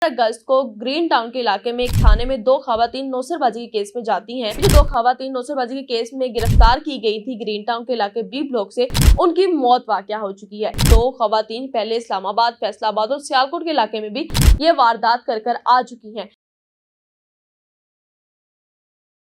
अगस्त को green town के इलाके में एक थाने में दो खवातीन नौसरबाजी के केस में जाती हैं। जो दो खवातीन नौसरबाजी के केस में गिरफ्तार की गई थी ग्रीन टाउन के इलाके बी ब्लॉक से, उनकी मौत वाकया हो चुकी है। दो खवातीन पहले इस्लामाबाद, फैसलाबाद और सियालकोट के इलाके में भी ये वारदात कर आ चुकी हैं।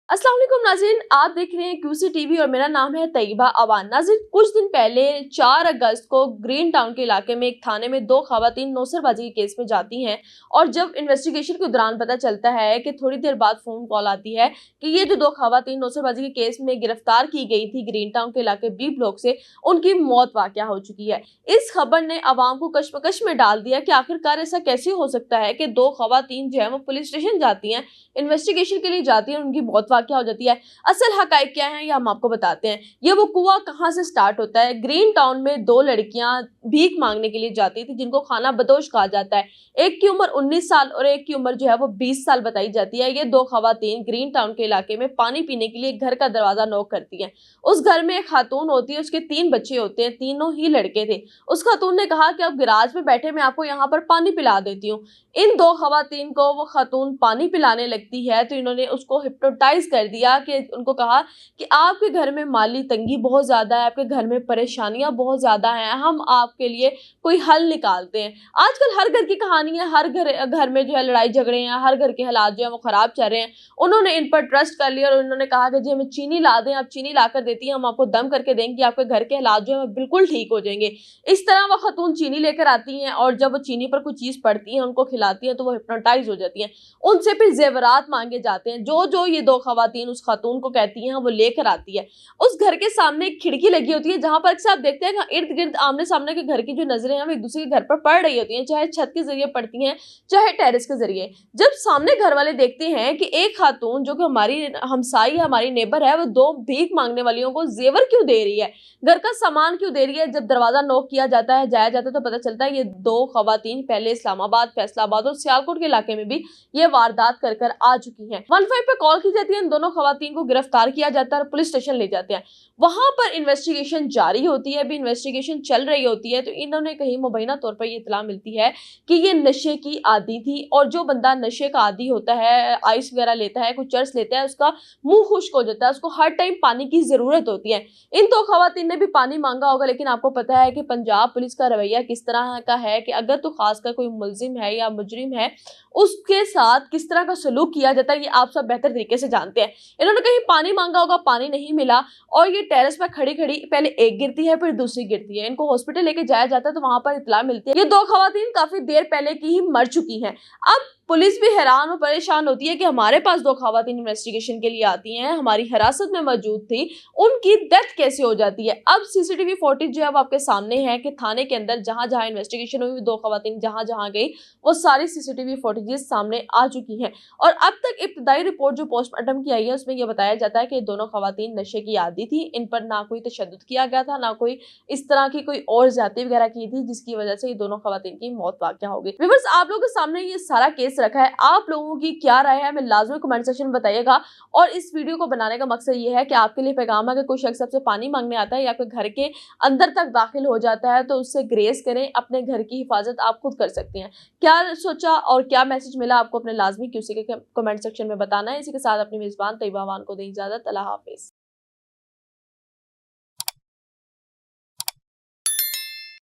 अस्सलाम वालेकुम नाज़रीन, आप देख रहे हैं क्यूसी टीवी और मेरा नाम है तैयबा अवान। नाज़रीन, कुछ दिन पहले 4 अगस्त को ग्रीन टाउन के इलाके में एक थाने में दो खवातीन नौसरबाजी के केस में जाती हैं और जब इन्वेस्टिगेशन के दौरान पता चलता है कि थोड़ी देर बाद फोन कॉल आती है कि ये जो दो खवातीन नौसरबाजी के केस में गिरफ्तार की गई थी ग्रीन टाउन के इलाके बी ब्लॉक से, उनकी मौत वाकया हो चुकी है। इस खबर ने अवाम को कश्मकश में डाल दिया कि आखिरकार ऐसा कैसे हो सकता है कि दो खवातीन जो है वो पुलिस स्टेशन जाती हैं, इन्वेस्टिगेशन के लिए जाती हैं, उनकी मौत वाकया हो जाती है। असल हकाइक क्या है ये हम आपको बताते हैं। ये वो कुआं कहां से स्टार्ट होता है। ग्रीन टाउन में दो लड़कियां भीख मांगने के लिए जाती थी जिनको खाना बदोश कहा जाता है। एक की उम्र 19 साल और एक की उम्र जो है वो 20 साल बताई जाती है। ये दो खवातीन ग्रीन टाउन के इलाके में पानी पीने के लिए घर का दरवाजा नॉक करती हैं। उस घर में एक खातून होती है, उसके 3 बच्चे होते हैं, तीनों ही लड़के थे। उस खातून ने कहा कि अब गिराज में बैठे मैं आपको यहाँ पर पानी पिला देती हूँ। इन दो खवातीन को वो खातून पानी पिलाने लगती है तो इन्होंने उसको हिप्नोटाइज कर दिया कि उनको कहा कि आपके घर में माली तंगी बहुत ज्यादा है, आपके घर में परेशानियां बहुत ज्यादा हैं, हम आपके लिए कोई हल निकालते हैं। आजकल हर घर की कहानी है, हर घर में जो है लड़ाई झगड़े हैं, हर घर के हालात जो है वो खराब चल रहे हैं। उन्होंने इन पर ट्रस्ट कर लिया और उन्होंने कहा कि जी हमें चीनी ला दें, आप चीनी ला कर देती हैं, हम आपको दम करके देंगे, आपके घर के हालात जो है बिल्कुल ठीक हो जाएंगे। इस तरह वह खातून चीनी लेकर आती हैं और जब वो चीनी पर कुछ चीज पड़ती है उनको खिलाती हैं तो वो हिप्नोटाइज हो जाती हैं। उनसे फिर जेवरात मांगे जाते हैं। जो जो ये दो खवातीन उस खातून को कहती हैं वो लेकर आती है। उस घर के सामने एक खिड़की लगी होती है जहां पर अक्सर आप देखते हैं कि इर्द गिर्द आमने सामने के घर की जो नजरें हैं वो एक दूसरे के घर पर पड़ रही होती हैं, चाहे छत के जरिए पड़ती हैं चाहे टेरेस के जरिए। जब सामने घर वाले देखते हैं कि एक खातून जो कि हमारी हमसाई हमारी नेबर है वो दो भीख मांगने वालियों को जेवर क्यों दे रही है, घर का सामान क्यों दे रही है, जब दरवाजा नॉक किया जाता है, जाया जाता है तो पता चलता है ये दो खवातीन पहले इस्लामाबाद, फैसलाबाद और सियालकोट के इलाके में भी ये वारदात कर आ चुकी हैं। 15 पे कॉल की जाती है, इन दोनों खवातीन को गिरफ्तार किया जाता है और पुलिस स्टेशन ले जाते हैं। वहां पर इन्वेस्टिगेशन जारी होती है, अभी इन्वेस्टिगेशन चल रही होती है तो इन्होंने कहीं मुबैना तौर पर ये इत्तला मिलती है कि ये नशे की आदी थी और जो बंदा नशे का आदी होता है, आइस वगैरह लेता है, कुछ चर्स लेता है, उसका मुंह खुश्क हो जाता है, उसको हर टाइम पानी की जरूरत होती है। इन दो खवातीन ने भी पानी मांगा होगा, लेकिन आपको पता है कि पंजाब पुलिस का रवैया किस तरह का है कि अगर तो खासकर कोई मुलजिम है या मुजरिम है उसके साथ किस तरह का सलूक किया जाता है ये आप सब बेहतर तरीके से जानते हैं। इन्होंने कहीं पानी मांगा होगा, पानी नहीं मिला और ये टेरेस पर खड़ी खड़ी पहले एक गिरती है फिर दूसरी गिरती है। इनको हॉस्पिटल लेके जाया जाता है तो वहां पर इत्तला मिलती है ये दो खवातीन काफी देर पहले की ही मर चुकी हैं। अब पुलिस भी हैरान और परेशान होती है कि हमारे पास दो खवातीन इन्वेस्टिगेशन के लिए आती हैं, हमारी हिरासत में मौजूद थी, उनकी डेथ कैसे हो जाती है। अब सीसीटीवी फुटेज जो है वो आपके सामने है कि थाने के अंदर जहां जहां इन्वेस्टिगेशन हुई, दो खवातीन जहां जहां गई वो सारी सीसीटीवी फुटेजेस सामने आ चुकी हैं। और अब तक इब्तदाई रिपोर्ट जो पोस्टमार्टम की आई है उसमें यह बताया जाता है कि दोनों खवातीन नशे की आदी थी, इन पर ना कोई तशद्दुद किया गया था, ना कोई इस तरह की कोई और ज्यादती वगैरह की थी जिसकी वजह से ये दोनों खवातीन की मौत वाकया हो गई। व्यूअर्स, आप लोगों के सामने ये सारा केस रखा है, आप लोगों की क्या राय है हमें लाजमी कमेंट सेक्शन में बताइएगा। और इस वीडियो को बनाने का मकसद ये है कि आपके लिए पैगाम है कि कोई शख्स आपसे पानी मांगने आता है या फिर घर के अंदर तक दाखिल हो जाता है तो उससे ग्रेस करें, अपने घर की हिफाजत आप खुद कर सकते हैं। क्या सोचा और क्या मैसेज मिला आपको अपने लाजमी क्यूसी के कमेंट सेक्शन में बताना है। इसी के साथ अपनी मेजबान तैयबा अवान को दें इजाजत। अल्लाह हाफिज।